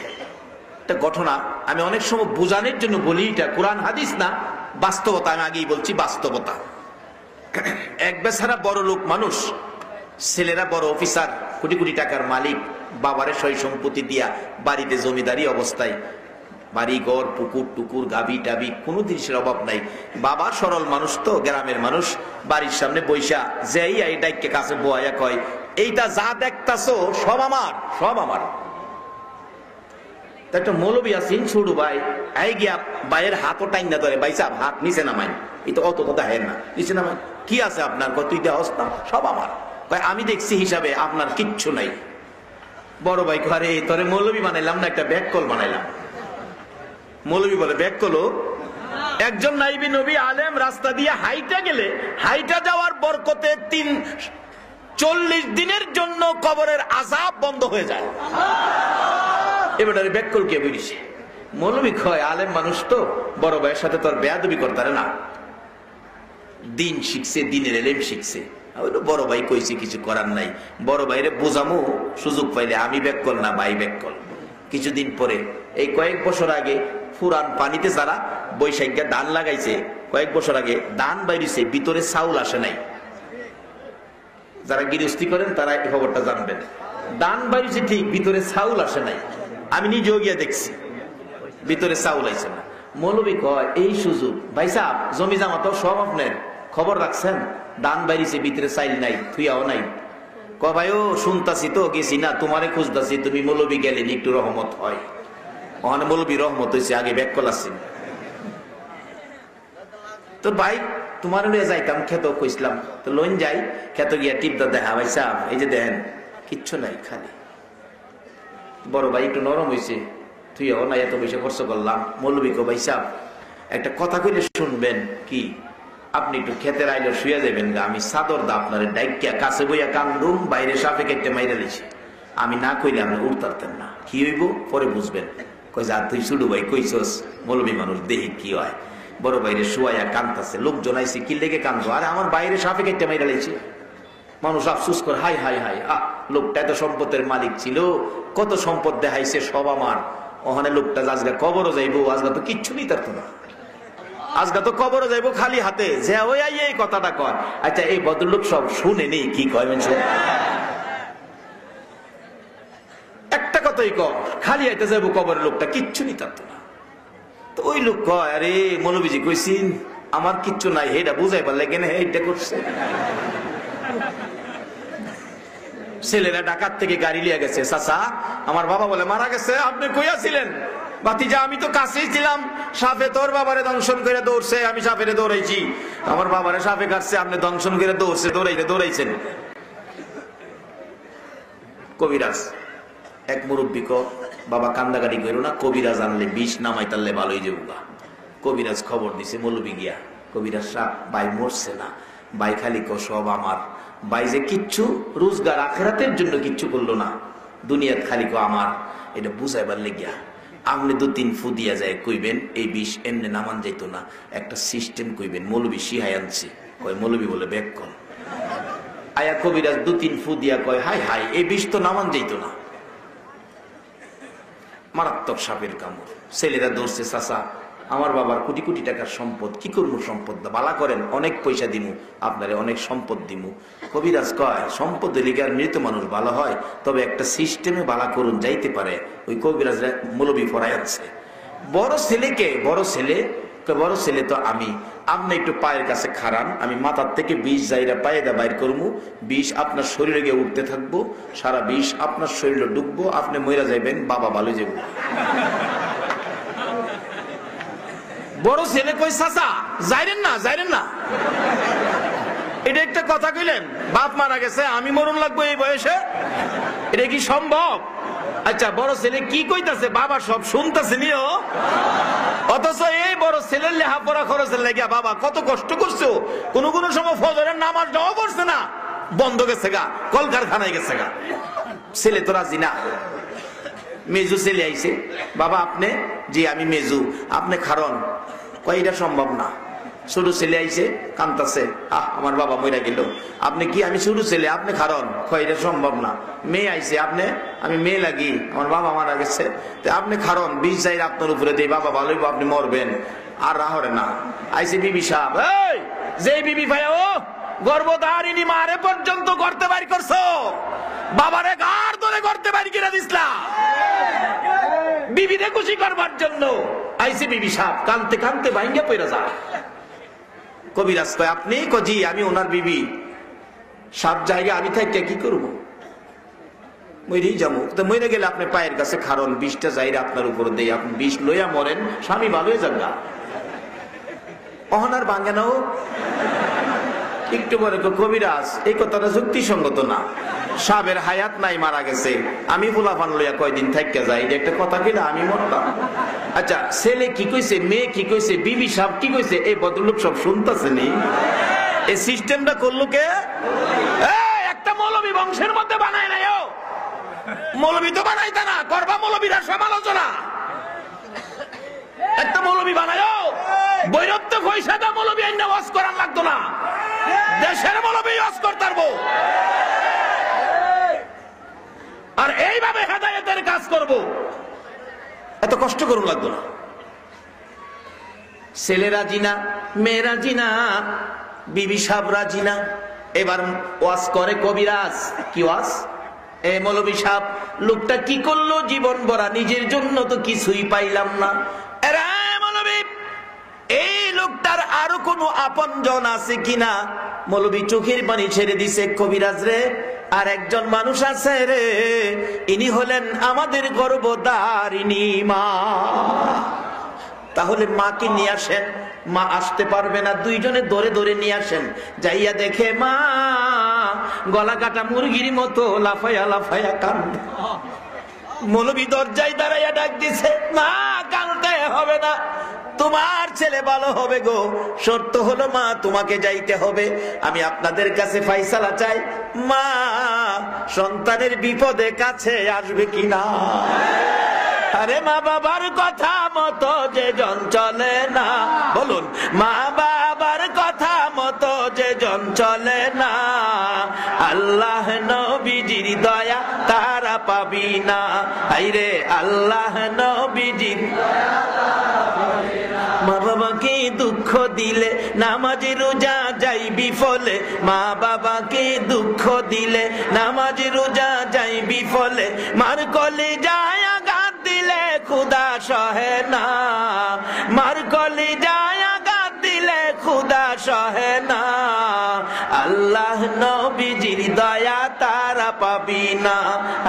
একটা ঘটনা আমি অনেক সময় বোঝানোর জন্য বলি, এটা কোরআন হাদিস না, বাস্তবতা। আমি আগেই বলছি বাস্তবতা। এক বেচারা বড় লোক মানুষ, ছেলেরা বড় অফিসার, কোটি কোটি টাকার মালিক, বাবারে সয় সম্পত্তি দিয়া বাড়িতে জমিদারি অবস্থায়, বাড়ি ঘর পুকুর টুকুর গাবি টাবি কোনো জিনিসের অভাব নাই। বাবা সরল মানুষ তো, গ্রামের মানুষ, বাড়ির সামনে বৈশা যেই এই ডাইকে কাছে বোয়া কয়, এইটা যা দেখতাছো সব আমার, সব আমার। একটা মৌলবী আছেন ছোট ভাই, এই গিয়া ভাইয়ের হাতও টাইন না ধরে, ভাই সাহেব হাত নিচে নামাই, এটা অত কথা হের না, নিচে নামাই, কি আছে আপনার? তুই দেওয়াস না, সব আমার। আমি দেখছি হিসাবে আপনার কিচ্ছু নাই। বড় ভাই ঘরে তোরে মৌলবী বানাইলাম না, একটা ব্যাককল বানাইলাম। মৌলবী বলে ব্যাককল? একজন নাইবী নবী আলেম রাস্তা দিয়ে হাইটা গেলে, হাইটা যাওয়ার বরকতে 40 দিনের জন্য কবরের আযাব বন্ধ হয়ে যায়। এবারে ব্যাককল কে বেরিয়েছে? মৌলবী কয় আলেম মানুষ তো, বড় ভাইয়ের সাথে তোর বেয়াদবি করতে না, দিন শিখছে, দিনের এলেম শিখছে। বড় ভাই কইছে কিছু করার নাই, বড় ভাইরে বোঝামো সুযোগ পাইলে, আমি ব্যাককল না ভাই ব্যাককল। কিছুদিন পরে এই কয়েক বছর আগে ফুরান পানিতে যারা বৈশাখে ধান লাগাইছে, কয়েক বছর আগে ধান বাইরেছে, ভিতরে চাউল আসে নাই। যারা গৃহস্থী করেন তারা এই খবরটা জানবেন। ধান বাইরেছে ঠিক, ভিতরে চাউল আসে নাই। আমি নিজেও গিয়ে দেখছি ভিতরে চাউল আইছে না। মৌলবী কয় এই সুযোগ, ভাই সাহেব জমি জামা তো সব আপনার, খবর রাখছেন? ধান বাইরেছে, ভিতরে চাইল নাই, থুইয়াও নাই। ক ভাই ও শুনতাছি তো, গেছি না, তোমারে খুঁজতাছি, তুমি মৌলবী গেলেন, একটু রহমত হয়। ওখানে মৌলবী রহমত হয়েছে, আগে ব্যাককল আসছেন। তো ভাই তোমার লইয়া যাইতাম খেত, কইসলাম তো লোন যাই, খেত গিয়া টিপদা দেখা, ভাই সাহেব এই যে দেখেন কিচ্ছু নাই, খালি। বড় ভাই একটু নরম হয়েছে, তুইও না, এত পয়সা খরচ করলাম। মৌলবী কো ভাই সাহেব একটা কথা কইলে শুনবেন কি? আপনি একটু খেতের আইলে শুয়ে যাবেন গা, আমি চাদর দা আপনার ডাইকিয়া কাছে বইয়া কান্দুম, বাইরে সাপে কেটে মাইরা লিছি, আমি না কইলে আপনি উঠতারতেন না। কি হইব পরে বুঝবেন। কই যা তুই ছোট ভাই কইছস, মৌলবী মানুষ দেখি কি হয়। বড় বাইরে শুয়াইয়া কান্দতেছে, লোকজন আইছে, কি লেগে কান্দো? আরে আমার বাইরে সাপে কেটে মাইরা লিছি। মানুষ আফসুস করে, হাই হাই হাই, লোকটা এত সম্পদের মালিক ছিল, কত সম্পদ দেখাইছে, সব আমার। ওখানে লোকটা আজকে কবরও যাইবো, আজকে তো কিচ্ছু নিতে পারতো না, আজকে তো কবরও যাইবো খালি হাতে, যে ওই এই কথাটা কয়। আচ্ছা এই ভদ্রলোক সব শুনে নেই কি কয়, একটা কথাই কয়, খালি হাতে যাইবো কবরের, লোকটা কিচ্ছু নিতে পারতো না। তো ওই লোক কয়, আরে মৌলবীজি কইছিন আমার কিচ্ছু নাই, এটা বুঝাই পারলে কেন এইটা করছে। ছেলেরা ঢাকার থেকে গাড়ি লিয়ে গেছে, চাচা আমার বাবা বলে মারা গেছে, আপনি কইয়া ছিলেন? ভাতিজা আমি তো কাছেই ছিলাম, সাপে তোর বাবারে দংশন করে দৌড়ছে, আমি সাপেরে দৌড়াইছি, আমার বাবারে সাপে কাটছে, আপনি দংশন করে দৌড়ছে, দৌড়াইছেন। কবিরাজ এক মুরব্বী ক, বাবা কান্দাকাটি করো না, কবিরাজ আনলে বিষ নামাই তারলে ভালোই যাবো। কবিরাজ খবর দিছে মৌলবী গিয়া, কবিরাজ সাপ ভাই মরছে না, ভাই খালি ক সব আমার, ভাই যে কিচ্ছু রোজগার আখেরাতের জন্য কিচ্ছু করলো না, দুনিয়াত খালি ক আমার। এটা বুঝাইবার লেগিয়া আপনি 2-3 ফু দিয়া যায় কইবেন, এই বিষ এমনি নামান যাইতো না, একটা সিস্টেম কইবেন। মৌলবী শিহাই আনছে, কয় মৌলবী বলে ব্যাক কর। আয়া কবিরাজ 2-3 ফু দিয়া কয়, হাই হাই এই বিষ তো নামান যাইতো না। মারাত্মক সাপের কামড়। ছেলেরা দৌড়ছে, চাচা আমার বাবার কোটি কোটি টাকার সম্পদ, কি করবো সম্পদ? বালা করেন, অনেক পয়সা দিমু আপনারে, অনেক সম্পদ দিমু। কবিরাজ কয় সম্পদ দিলে আর মৃত মানুষ ভালো হয়, তবে একটা সিস্টেমে বালা করুন যাইতে পারে। ওই কবিরাজ মৌলবী ফরাই আছে। বড় ছেলেকে, বড় ছেলে, বড় ছেলে তো আমি, আপনি একটু পায়ের কাছে খাড়ান, আমি মাথার থেকে বিষ যাইরা পায়ে দা বাইর করবো, বিষ আপনার শরীরে গিয়ে উঠতে থাকবো, সারা বিষ আপনার শরীরে ডুববো, আপনি মইরা যাইবেন, বাবা ভালো যাবো। বড় ছেলে কই, চাচা যাইরেন না, যাইরেন না, এটা একটা কথা কইলেন, বাপ মারা গেছে আমি মরণ লাগবো এই বয়সে, এটা কি সম্ভব? আচ্ছা বড় ছেলে কি কইতাছে, বাবা সব শুনতেছে নিও, অথচ এই বড় ছেলের লেখাপড়া খরচের লাগিয়া বাবা কত কষ্ট করছো, কোন কোন সময় ফজরের নামাজ যাওয়া করছে না, বন্ধ গেছে গা, কলকারখানায় গেছে গা, ছেলে তো রাজি না। মেজু ছেলে আইছে, বাবা আপনি? জি আমি মেজু। আপনি খারণ? কয় এটা সম্ভব না। ছোট ছেলে আইছে, কান্তাছে, আমার বাবা মইরা গেল। আপনি কি? আমি ছোট ছেলে। আপনি খারণ? কয় এটা সম্ভব না। মেয়ে আইছে, আপনি? আমি মেয়ে লাগি, আমার বাবা মারা গেছে। তো আপনি খারণ? 20 যাই আপনার উপরে দেই, বাবা ভালো হইব, আপনি মরবেন। আর রাহরে না। আইছে বিবি সাহেব, এই যে বিবি ভাই ও গর্ভধারিণী মারে পর্যন্ত করতে বাড়ি করছো, বাবারে গাড় ধরে করতে বাড়ি কিনা দিসলা বিবিরে খুশি করবার জন্য। আইছে বিবি সাহেব, কানতে কানতে ভাঙ্গে পড়ে যায়। কবিরাজ কয় আপনি? জি আমি ওনার বিবি। সব জায়গা আমি থাকি কি করবো? মরেই যাবো। তো মরে গেলে আপনি পায়ের কাছে খারণ, 20টা জায়গা আপনার উপর দেই, আপনি 20 লইয়া মরেন, স্বামী ভালো হয়ে যান না। অহনার ভাঙ্গে নাও একটু পরে কবিরাজ এই কথাটা যুক্তিসঙ্গত না, সাবের হায়াত নাই, মারা গেছে, আমি ফুলাফান লইয়া কয়দিন থাইকা যাই, এটা একটা কথা কিনা? আমি মরতাম। আচ্ছা ছেলে কি কইছে, মেয়ে কি কইছে, বিবি সাহেব কি কইছে, এই ভদ্রলোক সব শুনতেছে নি? এই সিস্টেমটা করলো কে? একটা মৌলবী বংশের মধ্যে বানায় নাই। মৌলবী তো বানাইতা না, করবা মৌলবীরা সমালোচনা। একটা মৌলবী বানায় বৈরত্ব পয়সাটা মৌলবী আইন ওয়াজ করার লাগতো না, দেশের মৌলবী ওয়াজ করতে পারবো। আর এইভাবে হেদায়েতের কাজ করব, এত কষ্ট করুন লাগতো না। ছেলেরা জিনা, মেয়েরা জিনা, বিবি সাহেব রাজি না। এবার ওয়াজ করে কবিরাজ। কি ওয়াজ? এ মৌলবী সাহেব লোকটা কি করলো জীবন ভরা, নিজের জন্য তো কিছুই পাইলাম না। এরা মৌলবী এই লোকটার আরো কোনো আপনজন আছে কিনা? মৌলবী চোখের পানি ছেড়ে দিছে, কবিরাজ রে আর একজন মানুষ আছে রে, ইনি হলেন আমাদের গর্ভধারিণী মা। তাহলে মাকে নিয়ে আসেন। মা আসতে পারবে না, দুইজনে ধরে ধরে নিয়ে আসেন। যাইয়া দেখে মা গলা কাটা মুরগির মতো লাফায়া লাফায়া কান্দে। মৌলবী দরজায় দাঁড়াইয়া ডাক দিছে, মা কাঁদতে হবে না, তোমার ছেলে ভালো হবে গো। শর্ত হলো মা তোমাকে যাইতে হবে। আমি আপনাদের কাছে ফাইসালা চাই, মা সন্তানের বিপদে কাছে আসবে কিনা? আরে মা বাবার কথা মতো যে জন চলে না, বলুন মা বাবার কথা মতো যে জন চলে না, আল্লাহ নবীজির দয়া তারা পাবি না। আইরে আল্লাহ নবীজির মা বাবাকে দুঃখ দিলে নামাজে রোজা যাইবি ফলে, মা বাবাকে দুঃখ দিলে নামাজে রোজা যাইবি ফলে, মার কলে যায় আঘাত দিলে খুদা সহে না, মার কলে যায় আঘাত দিলে খুদা সহে না, আল্লাহ নবীজির দয়া তারা পাবি না।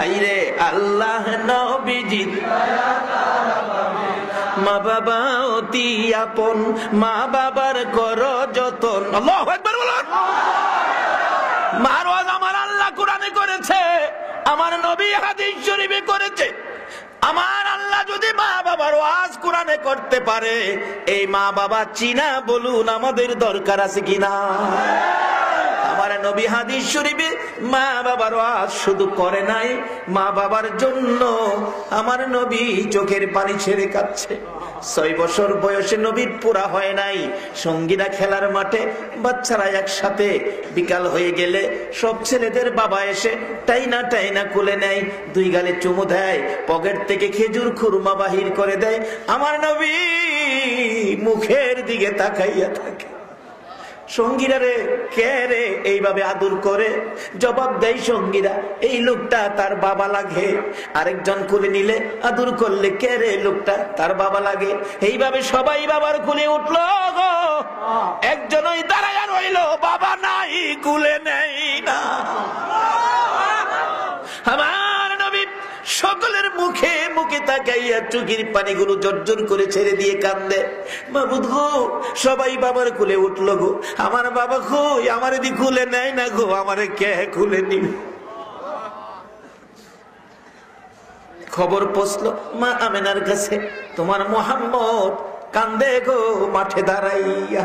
আইরে আল্লাহ নবীজির দয়া তারা পাবি না। মা বাবা অতি আপন, মা বাবার করো যতন। আল্লাহু আকবার বলুন। মার ওয়াজ আমার আল্লাহ কোরআনে করেছে, আমার নবী হাদিস শরীফে করেছে। আমার আল্লাহ যদি মা বাবার ওয়াজ কোরআনে করতে পারে, এই মা বাবা চিনা বলুন আমাদের দরকার আছে কিনা? আমার নবী হাদিস শরীফে মা বাবার ওয়াজ শুধু করে নাই, মা বাবার জন্য আমার নবী চোখের পানি ছেড়ে কাঁদছে। 6 বছর বয়সে নবীর পুরা হয় নাই, সঙ্গীরা খেলার মাঠে, বাচ্চারা একসাথে, বিকাল হয়ে গেলে সব ছেলেদের বাবা এসে টাইনা টাইনা কুলে নেয়, 2 গালে চুমু দেয়, পকেট থেকে খেজুর খুরমা বাহির করে দেয়। আমার নবী মুখের দিকে তাকাইয়া থাকে। সঙ্গীরা রে কে রে এইভাবে আদর করে? জবাব দেয় সঙ্গীরা, এই লোকটা তার বাবা লাগে। আরেকজন কোলে নিলে আদর করলে, কে রে লোকটা? তার বাবা লাগে। এইভাবে সবাই বাবার কোলে উঠলো গো, একজনই দাঁড়ায় রইল, বাবা নাই, কোলে নেই না। আমার নবী সকলের মুখে মুখে তাকাইয়া চোখের পানিগুলো জর্জর করে ছেড়ে দিয়ে কান্দে। মাবুদ গো, সবাই বাবার কোলে উঠলো গো, আমার বাবা কই? আমার দি খুলে নেয় না গো, আমারে কে খুলে নিবে? খবর পৌঁছলো মা আমেনার কাছে, তোমার মুহাম্মদ কান্দে গো মাঠে দাঁড়াইয়া।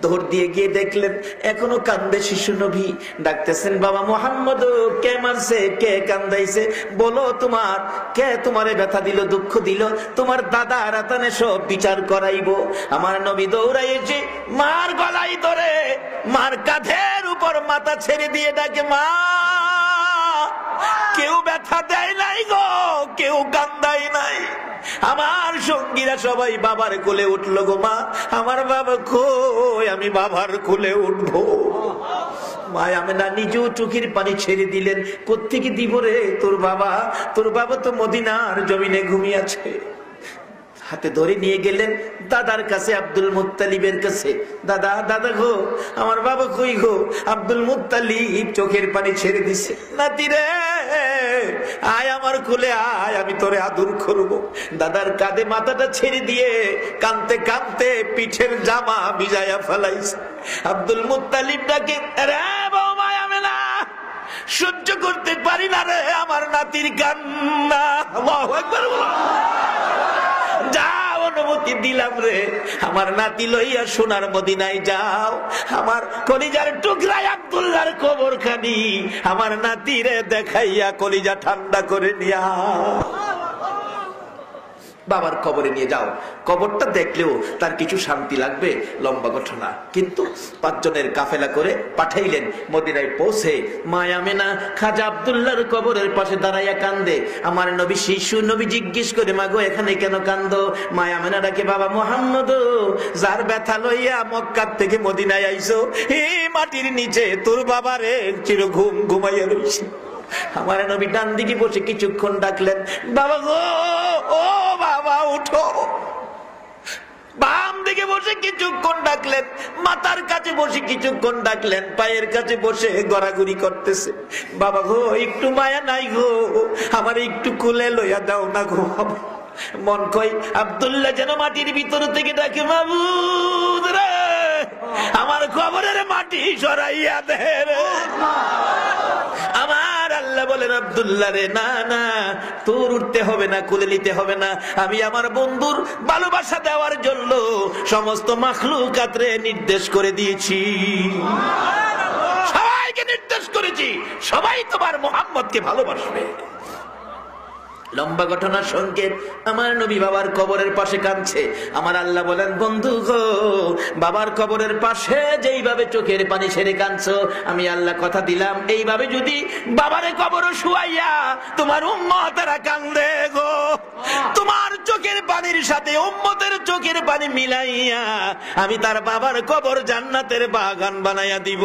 দৌড় দিয়ে গিয়ে দেখলেন এখনো কান্দে শিশু নবী। ডাকতেছেন, বাবা মুহাম্মদ, কে মারছে, কে কান্দাইছে, বলো তোমার কে তোমারে ব্যথা দিল, দুঃখ দিল, তোমার দাদা রাতানে সব বিচার করাইবো। আমার নবী দৌড়াইছে, মার গলায় ধরে মার কাঁধের উপর মাথা ছেড়ে দিয়ে ডাকে, মা কেউ ব্যথা দেয় নাই গো, কেউ কান্দাই নাই। আমার সঙ্গীরা সবাই বাবার কোলে উঠলো গো, মা আমার বাবা কই, আমি বাবার কোলে উঠবো। মা আমেনা নিজেও চোখের পানি ছেড়ে দিলেন। কোত্থেকে দিব রে তোর বাবা, তোর বাবা তো মদিনার জমিনে ঘুমিয়ে আছে। হাতে ধরে নিয়ে গেলেন দাদার কাছে, আব্দুল মুত্তালিবের কাছে। দাদা, দাদা গো, আমার বাবা কই গো? আব্দুল মুত্তালিব চোখের পানি ছেড়ে দিছে। নাতি রে, আয় আমার কোলে আয়, আমি তোরে আদর করব। দাদার কাঁধে মাথাটা ছেড়ে দিয়ে কাঁদতে কাঁদতে পিঠের জামা ভিজাইয়া ফেলাইছে। আব্দুল মুত্তালিব ডাকে, রে বৌমা আমেনা, সহ্য করতে পারি না রে আমার নাতির কান্না। আল্লাহু আকবার। যাও, অনুমতি দিলাম রে, আমার নাতি লইয়া সোনার মদিনায় যাও। আমার কলিজার টুকরায় আব্দুল্লাহর কবর খানি আমার নাতি রে দেখাইয়া কলিজা ঠান্ডা করে নিয়া বাবার কবরে নিয়ে যাও। কবরটা দেখলেও তার কিছু শান্তি লাগবে। লম্বা ঘটনা, কিন্তু 5 জনের কাফেলা করে পাঠাইলেন। মদিনায় পৌঁছে মা আমেনা খাজা আব্দুল্লাহর কবরের পাশে দাঁড়াইয়া কান্দে। আমার নবী শিশু নবী জিজ্ঞেস করে, মাগো এখানে কেন কান্দো? মা আমেনা ডাকে, বাবা মুহাম্মদ, যার ব্যথা লইয়া মক্কা থেকে মদিনায় আইছো, এই মাটির নিচে তোর বাবারে চির ঘুম ঘুমাইয়া রইছে। আমার নবী ডান দিকে বসে কিছুক্ষণ ডাকলেন, বাবা গো, ও বাবা উঠো। বাম দিকে বসে কিছুক্ষণ ডাকলেন, মাথার কাছে বসে কিছুক্ষণ ডাকলেন, পায়ের কাছে বসে গড়াগড়ি করতেছে। বাবা গো, একটু মায়া নাই গো, আমার একটু কোলে লইয়া দাও না গো। মন কই আব্দুল্লাহ যেন মাটির ভিতর থেকে ডাকে, মাবুদ রে, আমার কবরের মাটি সরাইয়া দে রে। আমার আল্লাহ বলেন, আব্দুল্লাহ রে, না না, তোর উঠতে হবে না, কোলে নিতে হবে না। আমি আমার বন্ধুর ভালোবাসা দেওয়ার জন্য সমস্ত মাখলুকাতরে নির্দেশ করে দিয়েছি, সবাইকে নির্দেশ করেছি, সবাই তোমার মুহাম্মদকে ভালোবাসবে। লম্বা ঘটনার সংকেত। আমার নবী বাবার কবরের পাশে কাঁদছে। আমার আল্লাহ বলেন, বন্ধু গো, বাবার কবরের পাশে যেইভাবে চোখের পানি ছেড়ে কাঁদছো, আমি আল্লাহ কথা দিলাম, এইভাবে যদি বাবারে কবর শুয়াইয়া তোমার উম্মতেরা কান্দে গো, তোমার চোখের পানির সাথে উম্মতের চোখের পানি মিলাইয়া আমি তার বাবার কবর জান্নাতের বাগান বানাইয়া দিব।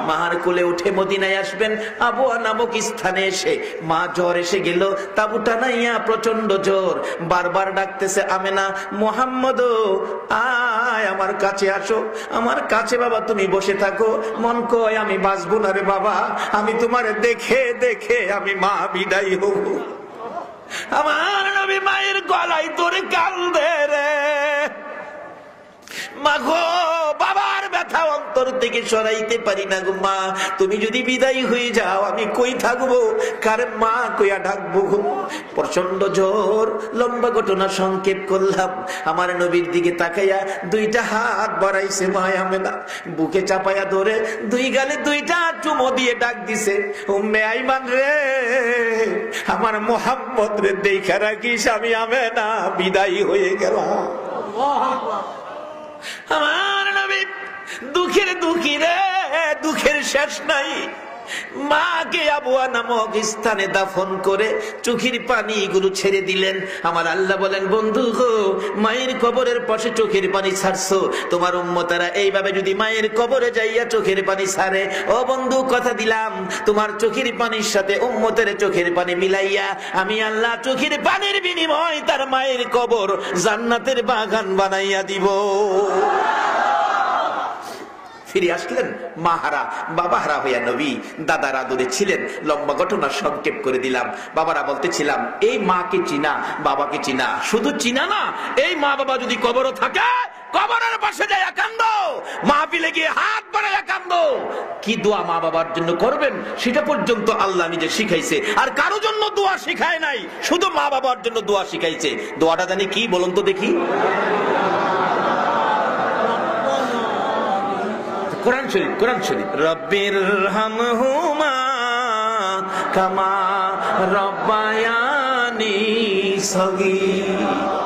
মার কোলে উঠে মদিনায় আসবেন। আবুয়া নামক স্থানে এসে মা জ্বর এসে গেল, তাবুটা নাইয়া প্রচন্ড জ্বর। বারবার ডাকতেছে, আমেনা, মুহাম্মদ আয় আমার কাছে আসো, আমার কাছে বাবা তুমি বসে থাকো। মন কয় আমি বাঁচবো না রে বাবা, আমি তোমার দেখে দেখে আমি মা বিদায় হব। আমার নবী মায়ের গলায় ধরে কান্দে রে, মা গো, বাবার ব্যথা অন্তর থেকে সরাইতে পারি না গো মা, তুমি যদি বিদায় হয়ে যাও আমি কই থাকবো, কারে মা কইয়া ডাকবো গো। প্রচন্ড জ্বর। লম্বা ঘটনা সংক্ষেপ করলাম। আমার নবীর দিকে তাকাইয়া 2টা হাত বাড়াইছে মা আমেনা, বুকে চাপাইয়া ধরে 2 গালে 2টা চুমো দিয়ে ডাক দিছে, উম্মে আইমান রে, আমার মুহাম্মদ রে দেখা রাখিস, আমি আমেনা বিদায় হয়ে গেলাম। আমার নবী দুঃখের দুঃখী রে, দুঃখের শেষ নাই। মাকে আবুয়া নামক স্থানে দাফন করে চোখের পানি গুলো ছেড়ে দিলেন। আমার আল্লাহ বলেন, বন্ধু গো, মায়ের কবরের পাশে চোখের পানি ছাড়ছো, তোমার উম্মতেরা এইভাবে যদি মায়ের কবরে যাইয়া চোখের পানি ছাড়ে, ও বন্ধু কথা দিলাম, তোমার চোখের পানির সাথে উম্মতের চোখের পানি মিলাইয়া আমি আল্লাহ চোখের পানির বিনিময় তার মায়ের কবর জান্নাতের বাগান বানাইয়া দিব। ফিরে আসলেন মাহারা, বাবাহারা হইয়া নবী দাদার আদরে ছিলেন। লম্বা ঘটনা সংক্ষেপ করে দিলাম। বাবারা বলতেছিলাম, এই মাকে চিনা, বাবাকে চিনা, শুধু চিনা না, এই মা বাবা যদি কবরও থাকে, কবরের পাশে যায় কান্দো, মাহফিলে গিয়ে হাত বাড়াইয়া কান্দো। কান্দো, কি দোয়া মা বাবার জন্য করবেন সেটা পর্যন্ত আল্লাহ নিজে শিখাইছে। আর কারো জন্য দোয়া শিখায় নাই, শুধু মা বাবার জন্য দোয়া শিখাইছে। দোয়াটা জানি কি বলুন তো দেখি? কোরআন শরীফ, কোরআন শরীফ, রব্বির হামহুমা কামা রব্বায়ানি সগীরা।